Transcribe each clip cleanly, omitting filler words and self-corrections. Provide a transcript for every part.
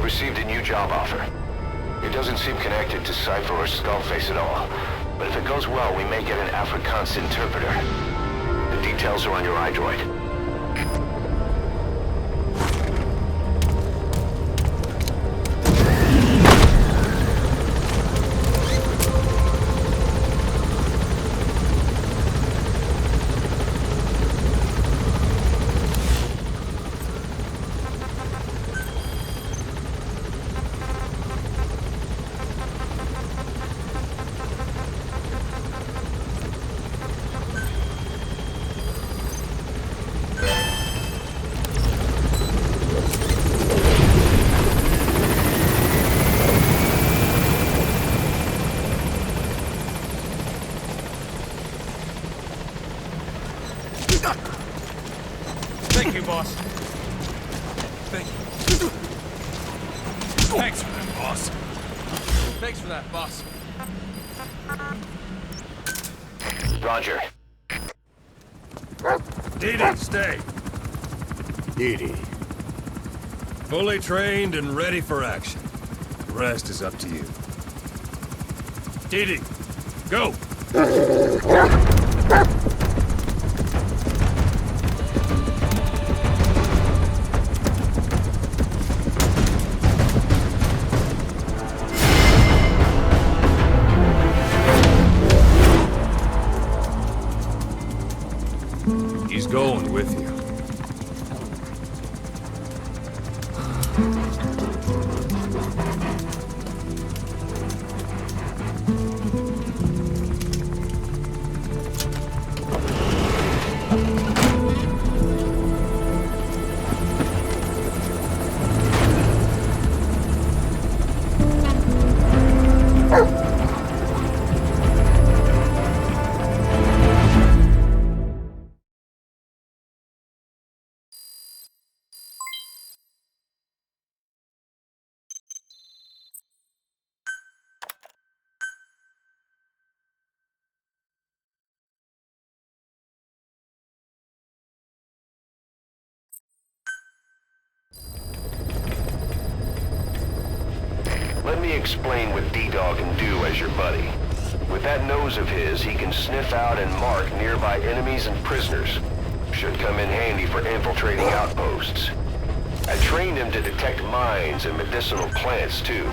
received a new job offer. It doesn't seem connected to Cypher or Skullface at all, but if it goes well, we may get an Afrikaans interpreter. The details are on your iDroid. Thank you, boss. Thank you. Thanks for that, boss. Thanks for that, boss. Roger. Didi, stay. Didi. Fully trained and ready for action. The rest is up to you. Didi, go! He's going with you. Let me explain what D-Dog can do as your buddy. With that nose of his, he can sniff out and mark nearby enemies and prisoners. Should come in handy for infiltrating outposts. I trained him to detect mines and medicinal plants, too.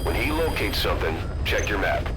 When he locates something, check your map.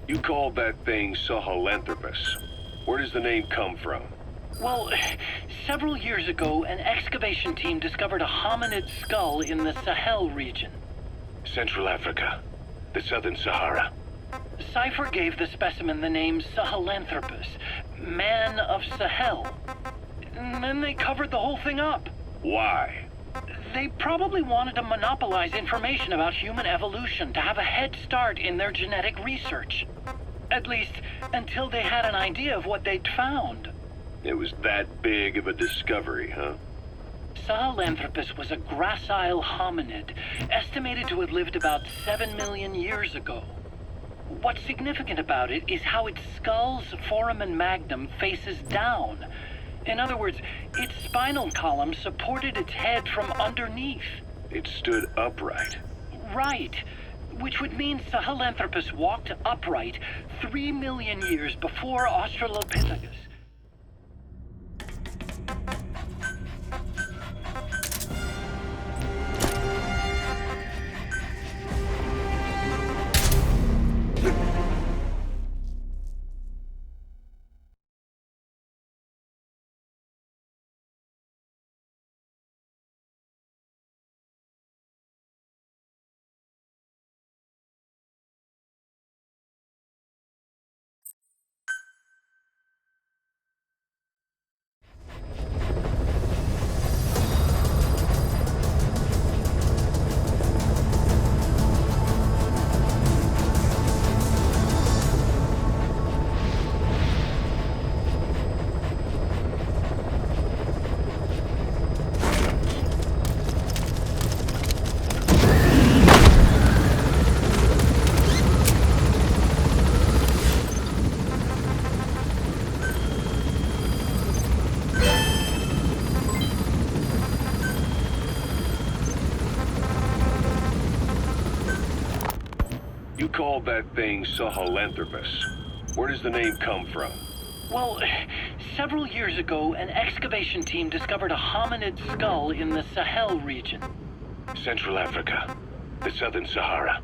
You called that thing Sahelanthropus. Where does the name come from? Well, several years ago, an excavation team discovered a hominid skull in the Sahel region. Central Africa. The Southern Sahara. Cypher gave the specimen the name Sahelanthropus, Man of Sahel. And then they covered the whole thing up. Why? They probably wanted to monopolize information about human evolution to have a head start in their genetic research. At least, until they had an idea of what they'd found. It was that big of a discovery, huh? Sahelanthropus was a gracile hominid, estimated to have lived about 7 million years ago. What's significant about it is how its skull's foramen magnum faces down. In other words, its spinal column supported its head from underneath. It stood upright. Right. Which would mean Sahelanthropus walked upright 3 million years before Australopithecus. You called that thing Sahelanthropus. Where does the name come from? Well, several years ago, an excavation team discovered a hominid skull in the Sahel region. Central Africa. The Southern Sahara.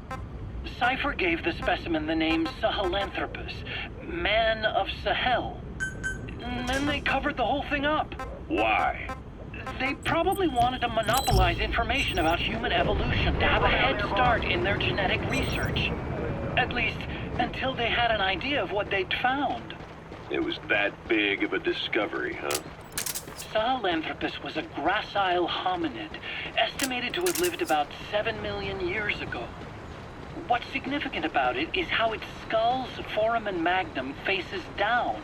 Cypher gave the specimen the name Sahelanthropus, man of Sahel. And then they covered the whole thing up. Why? They probably wanted to monopolize information about human evolution to have a head start in their genetic research. At least, until they had an idea of what they'd found. It was that big of a discovery, huh? Sahelanthropus was a gracile hominid, estimated to have lived about 7 million years ago. What's significant about it is how its skull's foramen magnum faces down.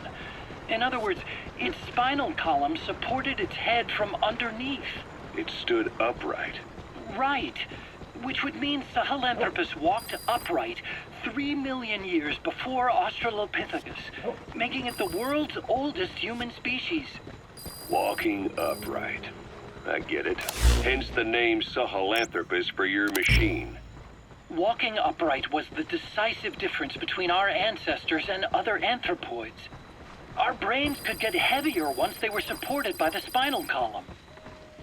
In other words, its spinal column supported its head from underneath. It stood upright. Right. Which would mean Sahelanthropus walked upright 3 million years before Australopithecus, making it the world's oldest human species. Walking upright. I get it. Hence the name Sahelanthropus for your machine. Walking upright was the decisive difference between our ancestors and other anthropoids. Our brains could get heavier once they were supported by the spinal column.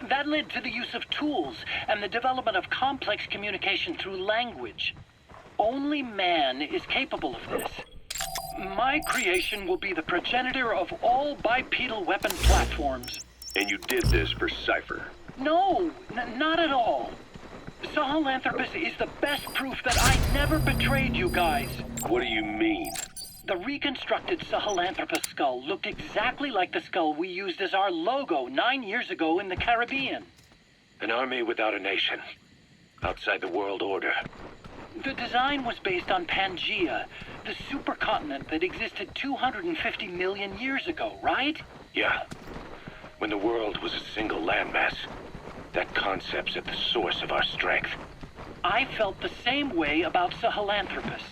That led to the use of tools and the development of complex communication through language. Only man is capable of this. My creation will be the progenitor of all bipedal weapon platforms. And you did this for Cypher. No, not at all. Sahelanthropus is the best proof that I never betrayed you guys. What do you mean? The reconstructed Sahelanthropus skull looked exactly like the skull we used as our logo 9 years ago in the Caribbean. An army without a nation. Outside the world order. The design was based on Pangaea, the supercontinent that existed 250 million years ago, right? Yeah. When the world was a single landmass. That concept's at the source of our strength. I felt the same way about Sahelanthropus.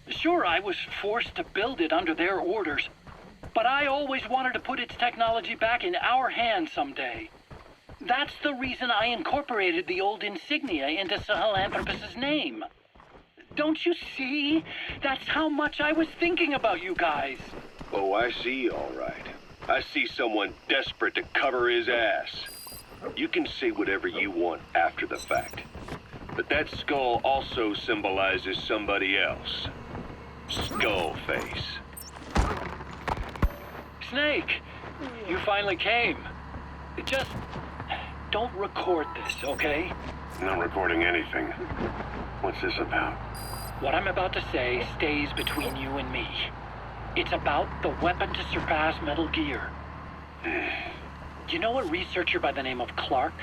Sure, I was forced to build it under their orders, but I always wanted to put its technology back in our hands someday. That's the reason I incorporated the old insignia into Sahelanthropus's name. Don't you see? That's how much I was thinking about you guys. Oh, I see, all right. I see someone desperate to cover his ass. You can say whatever you want after the fact. But that skull also symbolizes somebody else. Skullface. Snake, you finally came. Just don't record this, okay? Not recording anything. What's this about? What I'm about to say stays between you and me. It's about the weapon to surpass Metal Gear. You know a researcher by the name of Clark?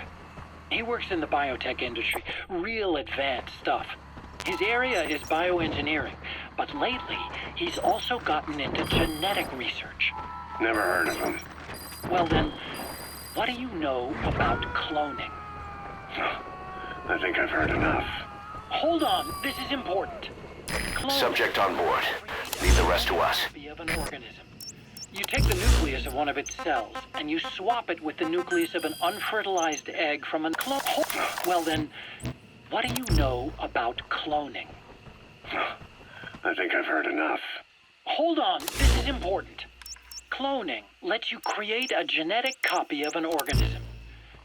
He works in the biotech industry, real advanced stuff. His area is bioengineering, but lately he's also gotten into genetic research. Never heard of him. Well then, what do you know about cloning? I think I've heard enough. Hold on, this is important. Cloning Subject on board. Leave the rest to us. of an organism. You take the nucleus of one of its cells, and you swap it with the nucleus of an unfertilized egg from a clone. Well then, what do you know about cloning? I think I've heard enough. Hold on, this is important. Cloning lets you create a genetic copy of an organism.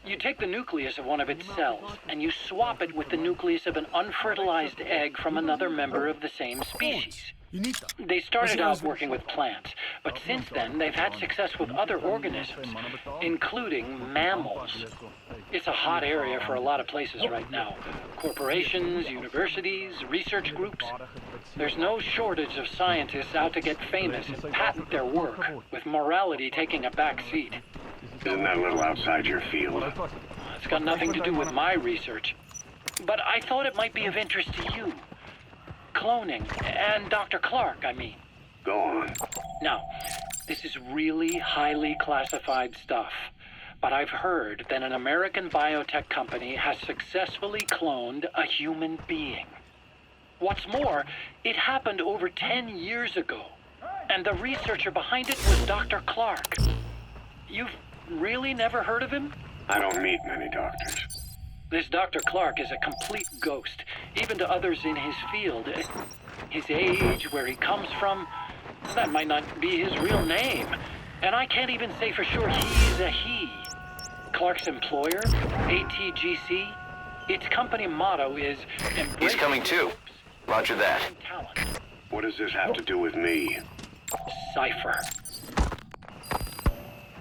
You take the nucleus of one of its cells, and you swap it with the nucleus of an unfertilized egg from another member of the same species. They started out working with plants, but since then they've had success with other organisms, including mammals. It's a hot area for a lot of places right now. Corporations, universities, research groups. There's no shortage of scientists out to get famous and patent their work, with morality taking a back seat. Isn't that a little outside your field? It's got nothing to do with my research. But I thought it might be of interest to you. Cloning, and Dr. Clark, I mean. Go on. Now, this is really highly classified stuff, but I've heard that an American biotech company has successfully cloned a human being. What's more, it happened over 10 years ago, and the researcher behind it was Dr. Clark. You've really never heard of him? I don't meet many doctors. This Dr. Clark is a complete ghost, even to others in his field. His age, where he comes from, that might not be his real name. And I can't even say for sure he's a he. Clark's employer, ATGC, its company motto is He's coming too. Roger that. Talent. What does this have to do with me? Cypher.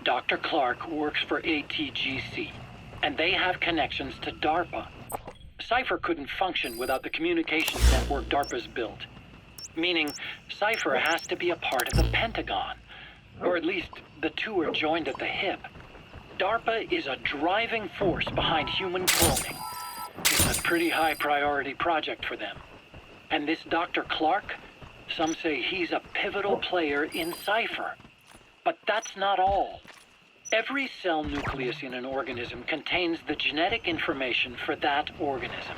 Dr. Clark works for ATGC, and they have connections to DARPA. Cypher couldn't function without the communications network DARPA's built. Meaning, Cypher has to be a part of the Pentagon. Or at least, the two are joined at the hip. DARPA is a driving force behind human cloning. It's a pretty high priority project for them. And this Dr. Clark, some say he's a pivotal player in Cypher. But that's not all. Every cell nucleus in an organism contains the genetic information for that organism.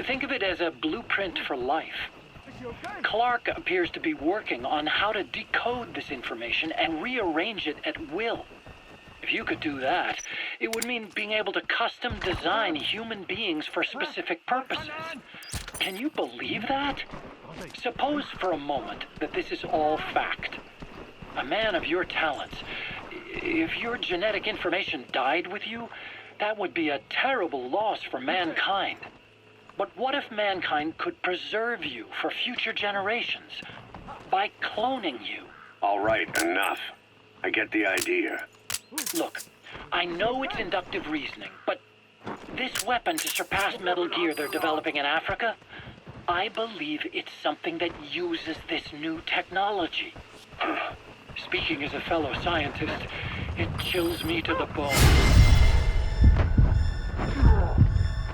Think of it as a blueprint for life. Clark appears to be working on how to decode this information and rearrange it at will. If you could do that, it would mean being able to custom design human beings for specific purposes. Can you believe that? Suppose for a moment that this is all fact. A man of your talents, if your genetic information died with you, that would be a terrible loss for mankind. But what if mankind could preserve you for future generations by cloning you? All right, enough. I get the idea. Look, I know it's inductive reasoning, but this weapon to surpass Metal Gear they're developing in Africa, I believe it's something that uses this new technology. Speaking as a fellow scientist, it chills me to the bone.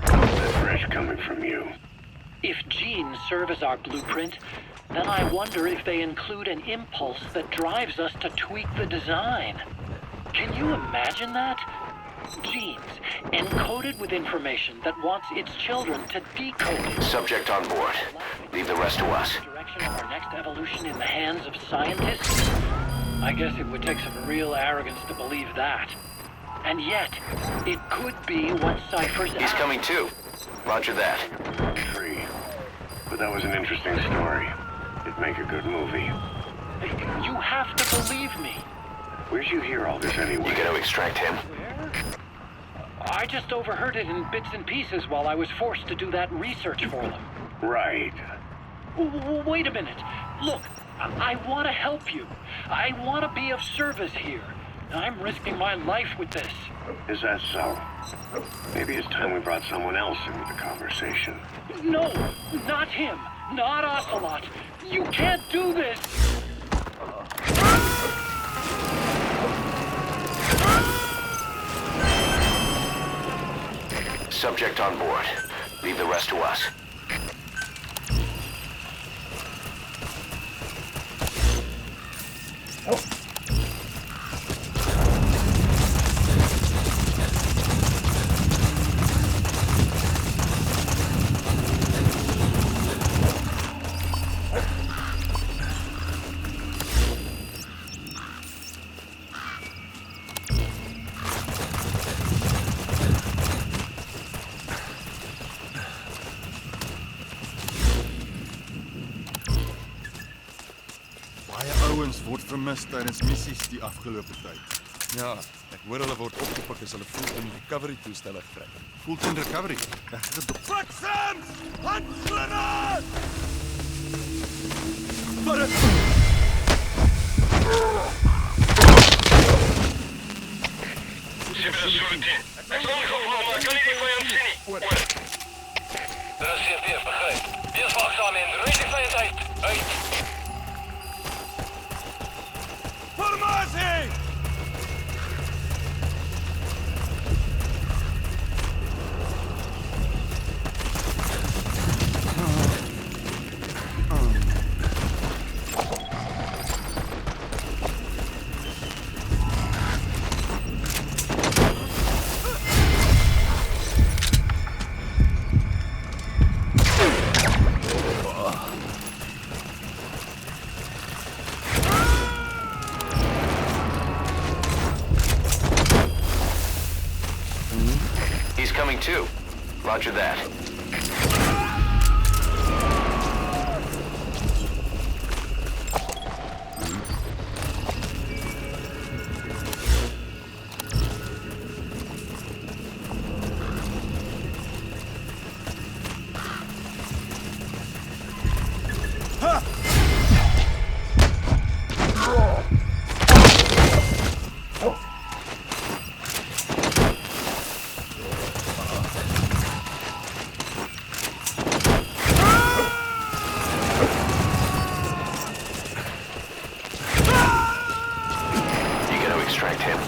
That's fresh coming from you. If genes serve as our blueprint, then I wonder if they include an impulse that drives us to tweak the design. Can you imagine that? Genes, encoded with information that wants its children to decode it. Subject on board. Leave the rest to us. Direction of our next evolution in the hands of scientists? I guess it would take some real arrogance to believe that. And yet, it could be what Cypher's He's coming too. Roger that. Free. But that was an interesting story. It'd make a good movie. You have to believe me. Where'd you hear all this anyway? You gonna extract him? Where? I just overheard it in bits and pieces while I was forced to do that research for them. Right. Wait a minute. Look, I want to help you. I want to be of service here. I'm risking my life with this. Is that so? Maybe it's time we brought someone else into the conversation. No, not him. Not Ocelot. You can't do this. Subject on board. Leave the rest to us. Word vermis tydens missies die afgelope tyd. Ja, ek hoor hulle word opgepik as hulle Fulton recovery toestelle gebruik. Fulton recovery. Fliksams! Handgranaat! Ek sal gevoel, maar kan nie die vyand sien nie. Oor. Dit is CP, begryp. Wees waaksaam en ry die vyand uit. Uit. Formatie! Roger that. Extract him.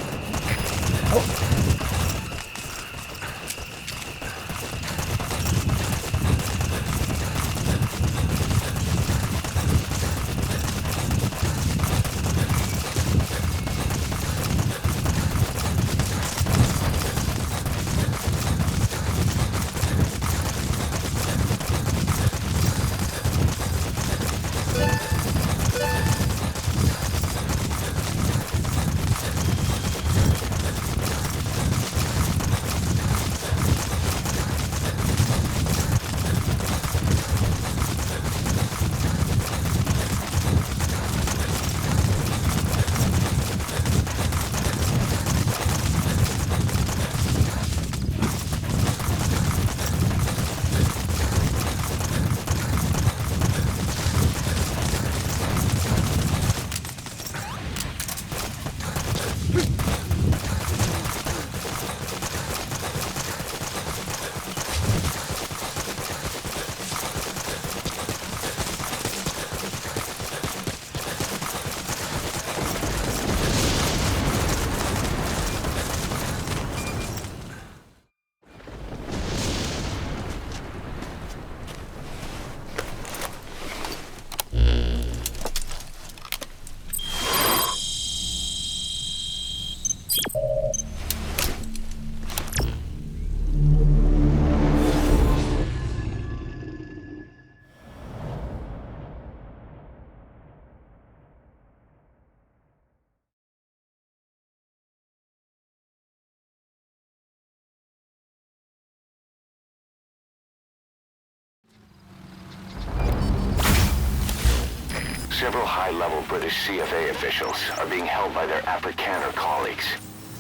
Several high-level British CFA officials are being held by their Afrikaner colleagues.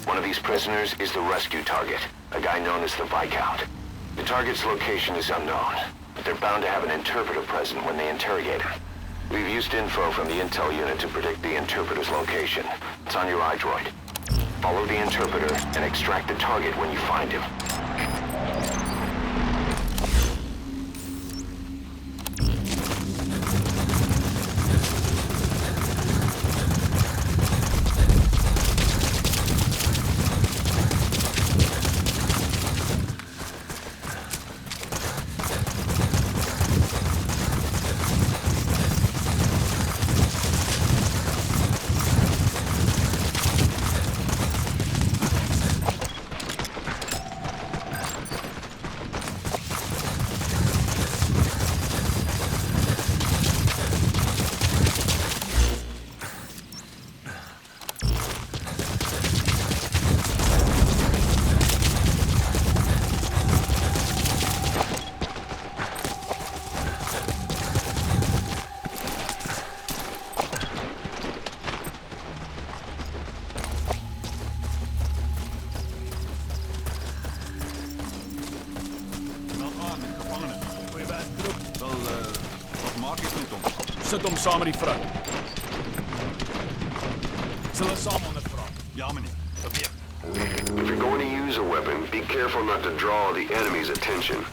One of these prisoners is the rescue target, a guy known as the Viscount. The target's location is unknown, but they're bound to have an interpreter present when they interrogate him. We've used info from the intel unit to predict the interpreter's location. It's on your iDroid. Follow the interpreter and extract the target when you find him. Sit hom saam met die vrou. Sit hulle saam onder vrou. Ja, meneer. If you're going to use a weapon, be careful not to draw the enemy's attention.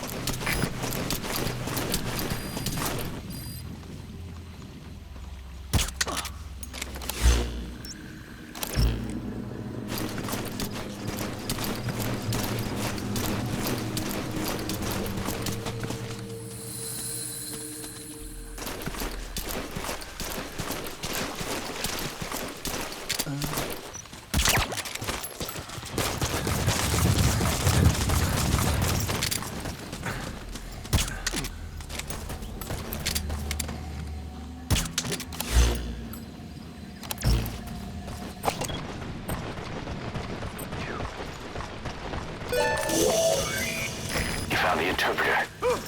interpreter.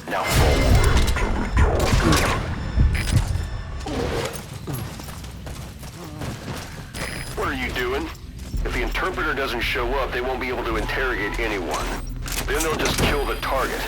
Now forward. What are you doing? If the interpreter doesn't show up, they won't be able to interrogate anyone. Then they'll just kill the target.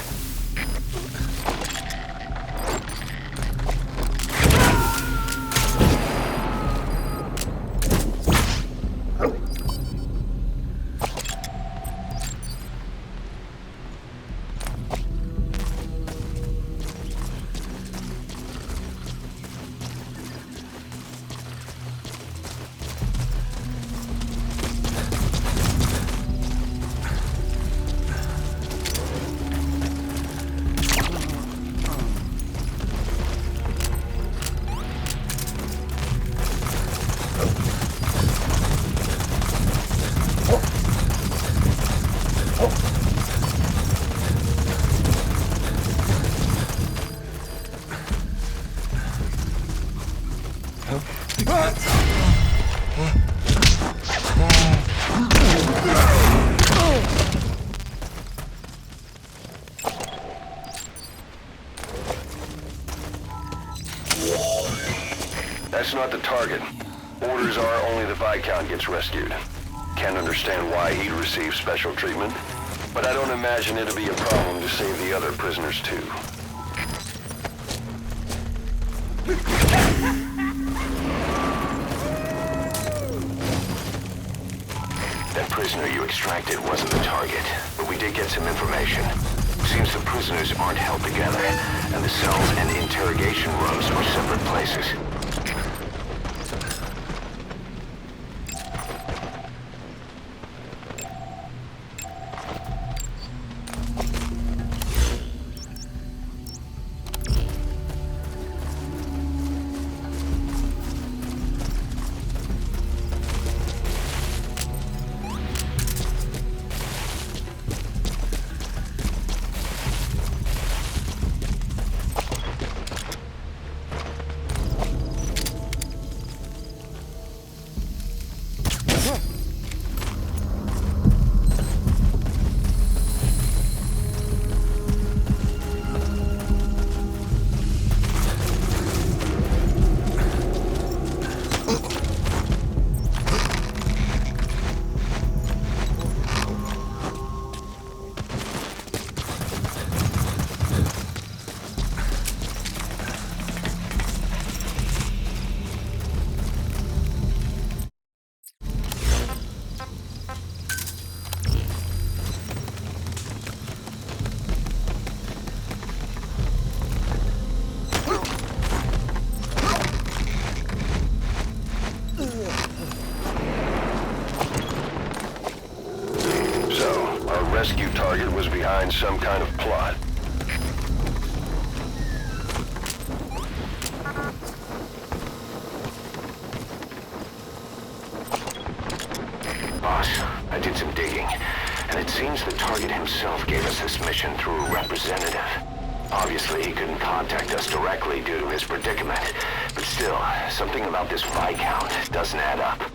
That's not the target. Orders are only the Viscount gets rescued. Can't understand why he'd receive special treatment, but I don't imagine it'll be a problem to save the other prisoners too. That prisoner you extracted wasn't the target, but we did get some information. Seems the prisoners aren't held together, and the cells and interrogation rooms are separate places. Rescue target was behind some kind of plot. Boss, I did some digging, and it seems the target himself gave us this mission through a representative. Obviously, he couldn't contact us directly due to his predicament, but still, something about this Viscount doesn't add up.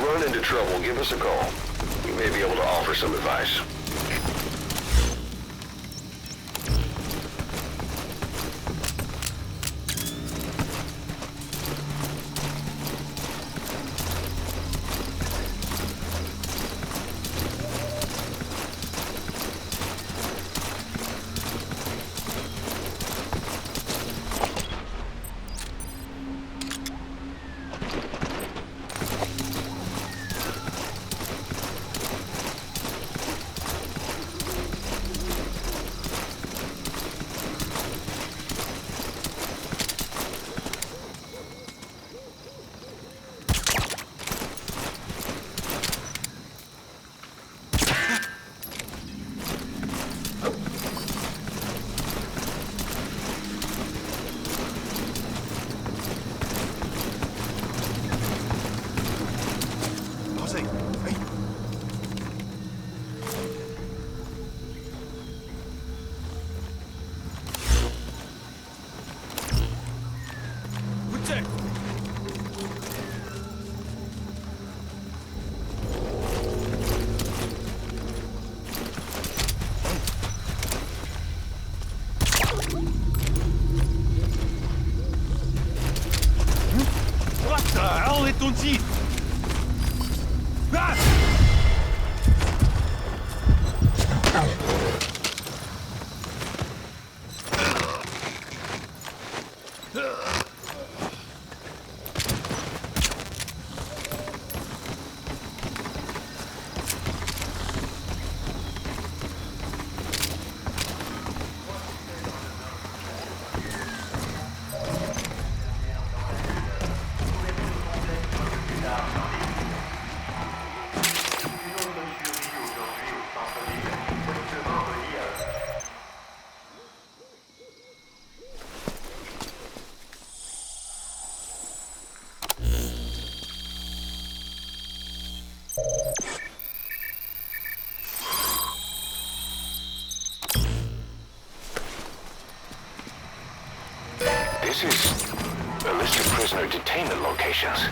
run into trouble, give us a call. We may be able to offer some advice. Daar's hy. Hey. Goed zeg. Wat de hel het ons hier? Ah! This is a list of prisoner detainment locations.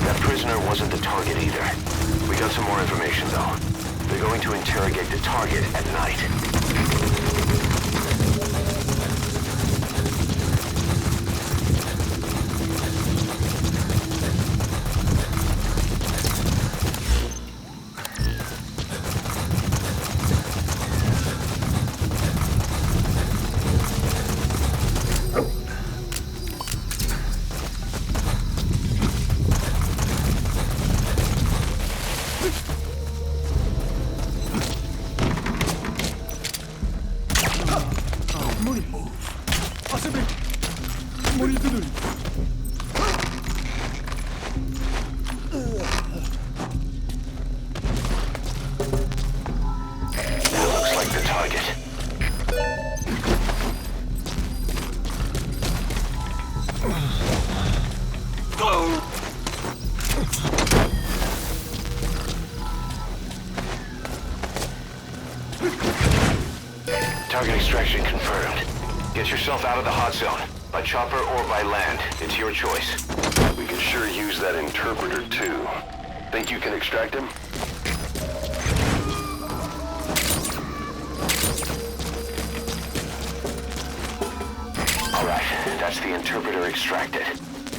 That prisoner wasn't the target either. We got some more information though. They're going to interrogate the target at night. That looks like the target. Target extraction confirmed. Get yourself out of the hot zone. By chopper or by land. It's your choice. We can could sure use that interpreter too. Think you can extract him? Alright, that's the interpreter extracted.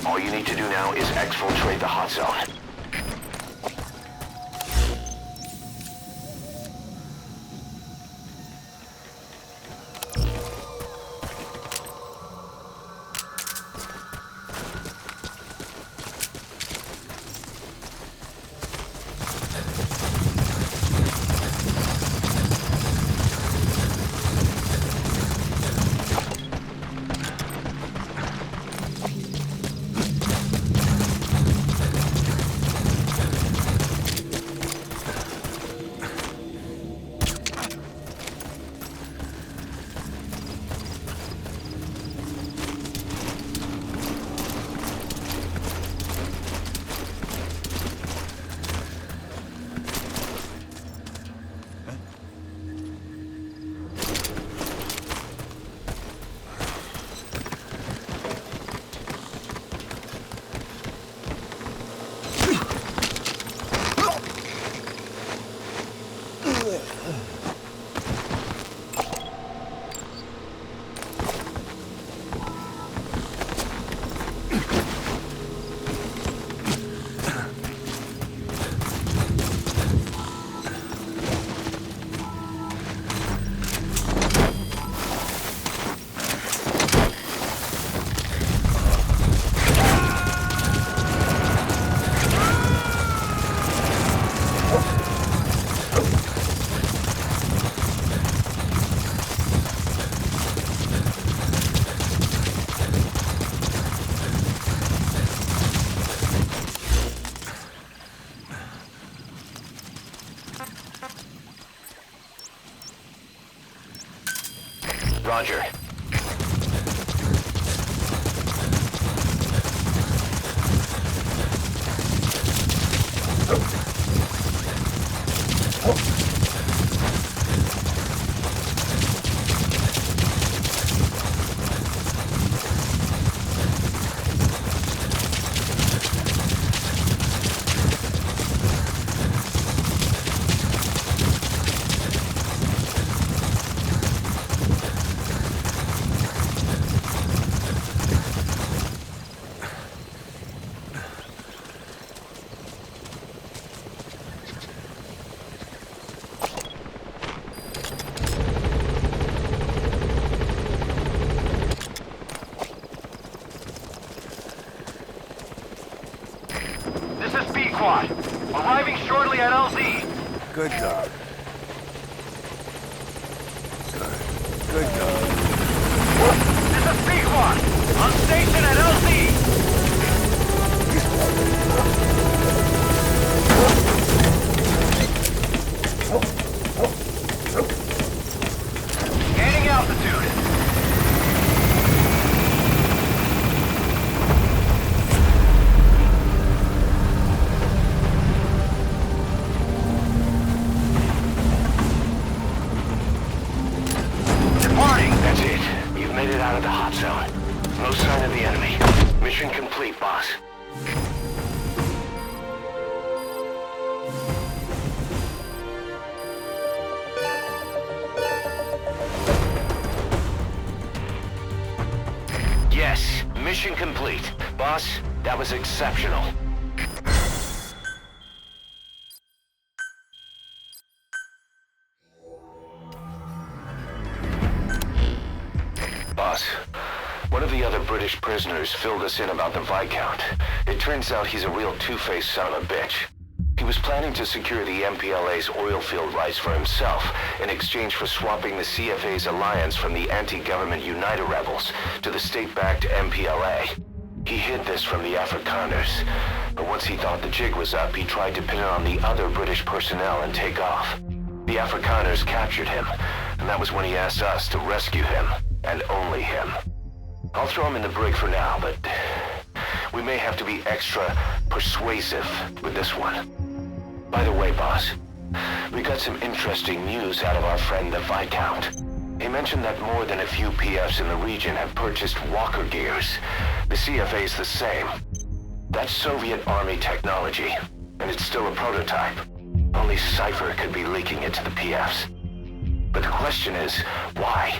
All you need to do now is exfiltrate the hot zone. Roger. Arriving shortly at LZ. Good dog. Good dog. This is P1. On station at LZ. Gaining altitude. That's it. You've made it out of the hot zone. No sign of the enemy. Mission complete, boss. Yes, mission complete. Boss, that was exceptional. Boss, one of the other British prisoners filled us in about the Viscount. It turns out he's a real two-faced son of a bitch. He was planning to secure the MPLA's oil field rights for himself in exchange for swapping the CFA's alliance from the anti-government United rebels to the state-backed MPLA. He hid this from the Afrikaners, but once he thought the jig was up, he tried to pin it on the other British personnel and take off. The Afrikaners captured him, and that was when he asked us to rescue him. And only him. I'll throw him in the brig for now, but we may have to be extra persuasive with this one. By the way, boss, we got some interesting news out of our friend the Viscount. He mentioned that more than a few PFs in the region have purchased walker gears. The CFA's the same. That's Soviet Army technology, and it's still a prototype. Only Cypher could be leaking it to the PFs. But the question is, why?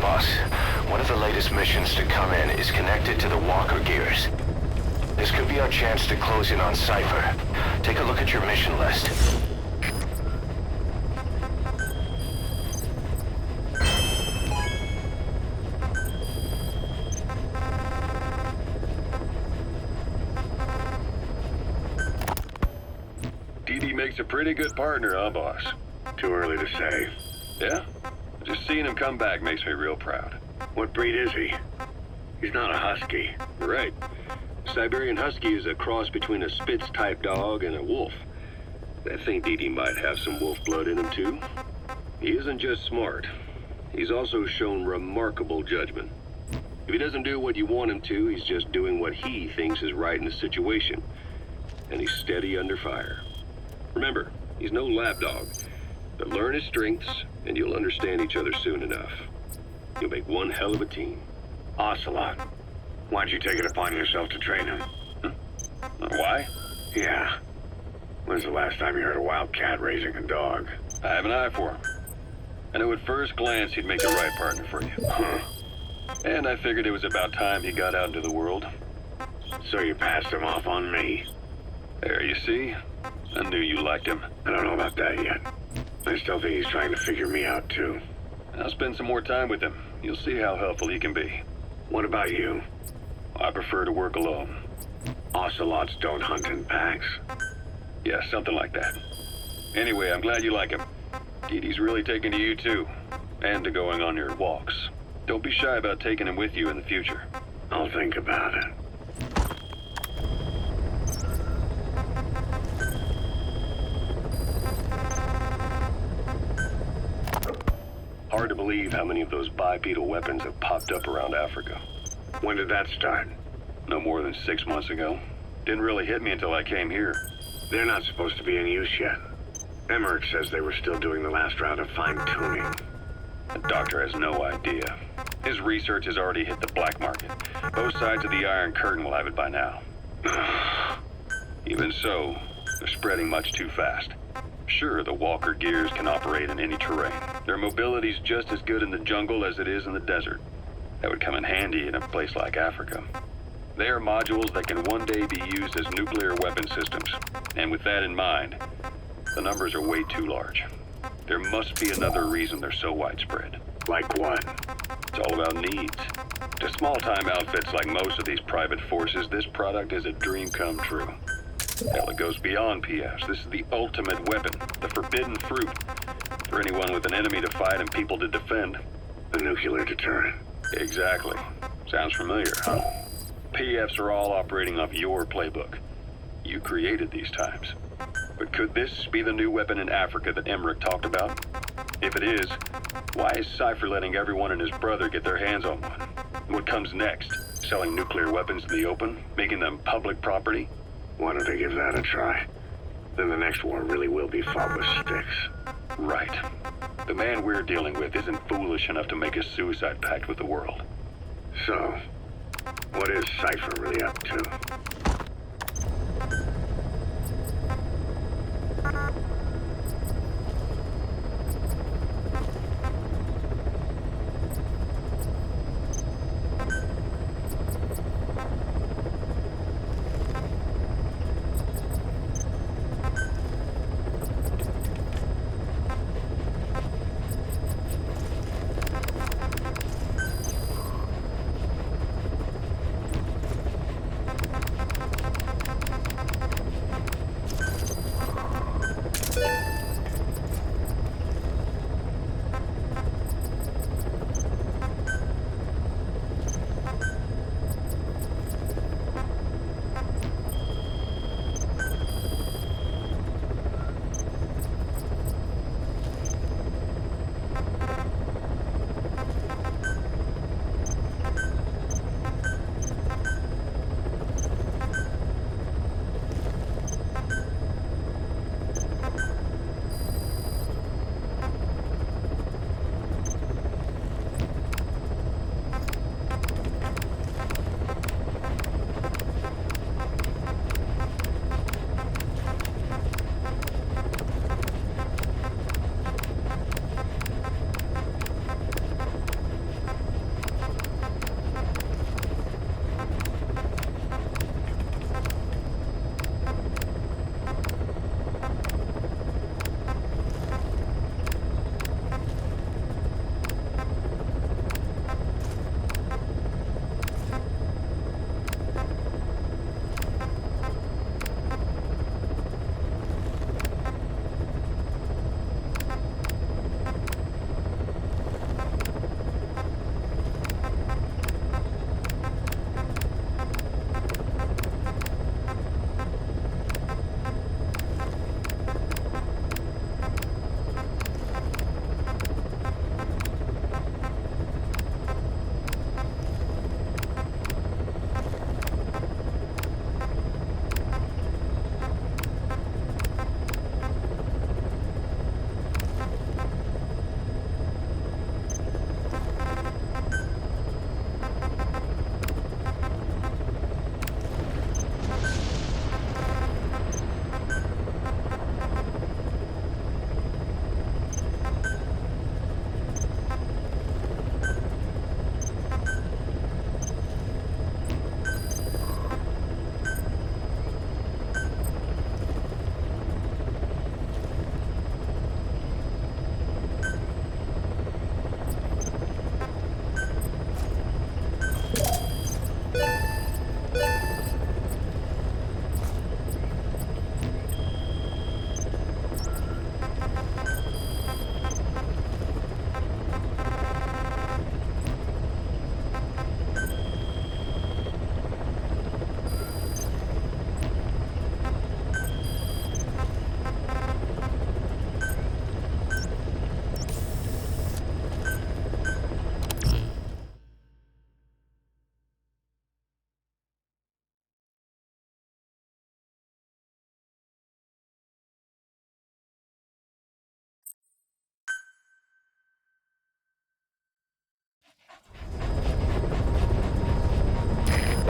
Boss, one of the latest missions to come in is connected to the walker gears. This could be our chance to close in on Cypher. Take a look at your mission list. DD makes a pretty good partner, huh, boss? Too early to say. Yeah? Just seeing him come back makes me real proud. What breed is he? He's not a husky. Right. Siberian Husky is a cross between a Spitz-type dog and a wolf. I think DD might have some wolf blood in him, too. He isn't just smart. He's also shown remarkable judgment. If he doesn't do what you want him to, he's just doing what he thinks is right in the situation. And he's steady under fire. Remember, he's no lapdog. But learn his strengths, and you'll understand each other soon enough. You'll make one hell of a team. Ocelot. Why'd you take it upon yourself to train him? Why? Yeah. When's the last time you heard a wildcat raising a dog? I have an eye for him. I knew at first glance he'd make the right partner for you. Huh. And I figured it was about time he got out into the world. So you passed him off on me? There, you see? I knew you liked him. I don't know about that yet. I still think he's trying to figure me out, too. I'll spend some more time with him. You'll see how helpful he can be. What about you? I prefer to work alone. Ocelots don't hunt in packs. Yeah, something like that. Anyway, I'm glad you like him. DD's really taking to you, too. And to going on your walks. Don't be shy about taking him with you in the future. I'll think about it. Hard to believe how many of those bipedal weapons have popped up around Africa. When did that start? No more than 6 months ago. Didn't really hit me until I came here. They're not supposed to be in use yet. Emmerich says they were still doing the last round of fine-tuning. The doctor has no idea. His research has already hit the black market. Both sides of the Iron Curtain will have it by now. Even so, they're spreading much too fast. Sure, the walker gears can operate in any terrain. Their mobility's just as good in the jungle as it is in the desert. That would come in handy in a place like Africa. They are modules that can one day be used as nuclear weapon systems. And with that in mind, the numbers are way too large. There must be another reason they're so widespread. Like what? It's all about needs. To small-time outfits like most of these private forces, this product is a dream come true. Hell, it goes beyond PFs. This is the ultimate weapon, the forbidden fruit. For anyone with an enemy to fight and people to defend. The nuclear deterrent. Exactly. Sounds familiar, huh? PFs are all operating off your playbook. You created these times. But could this be the new weapon in Africa that Emmerich talked about? If it is, why is Cypher letting everyone and his brother get their hands on one? What comes next? Selling nuclear weapons in the open? Making them public property? Why don't they give that a try? Then the next war really will be fought with sticks. Right. The man we're dealing with isn't foolish enough to make a suicide pact with the world. So, what is Cypher really up to?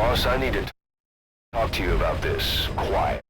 Boss, I need to talk to you about this. Quiet.